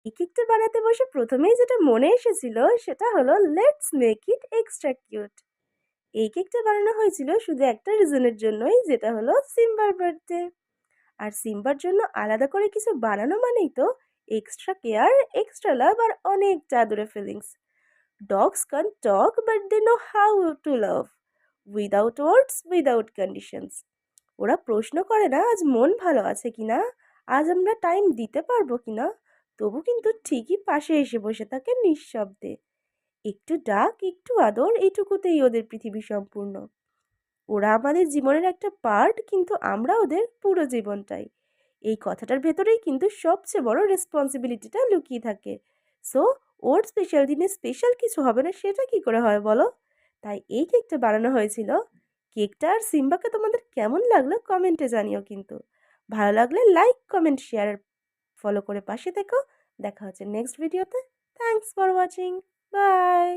এই কেকটা বানাতে বসে প্রথমেই যেটা মনে এসেছিল সেটা হলো let's make it extra cute. এই কেকটা বানানো হয়েছিল শুধু একটা রিজনের জন্যই, যেটা হলো সিম্বার বার্থডে। আর সিম্বার জন্য আলাদা করে কিছু বানানো মানেই তো এক্সট্রা কেয়ার, এক্সট্রা লাভ আর অনেক চাদরে feelings. Dogs can talk but they know how to love without words, without conditions. ওরা প্রশ্ন করে না আজ মন ভালো আছে কিনা, আজ আমরা টাইম দিতে পারবো কিনা, তবু কিন্তু ঠিকই পাশে এসে বসে থাকে নিঃশব্দে। একটু ডাক, একটু আদর, এইটুকুতেই ওদের পৃথিবী সম্পূর্ণ। ওরা আমাদের জীবনের একটা পার্ট, কিন্তু আমরা ওদের পুরো জীবনটাই। এই কথাটার ভেতরেই কিন্তু সবচেয়ে বড় রেসপন্সিবিলিটিটা লুকিয়ে থাকে। সো ওর স্পেশাল দিনে স্পেশাল কিছু হবে না, সেটা কি করে হয় বলো? তাই এই কেকটা বানানো হয়েছিল। কেকটা আর সিম্বাকে তোমাদের কেমন লাগলো কমেন্টে জানিও কিন্তু। ভালো লাগলে লাইক, কমেন্ট, শেয়ার, ফলো করে পাশে থেকো। দেখা হচ্ছে নেক্সট ভিডিওতে। Thanks for watching. বাই।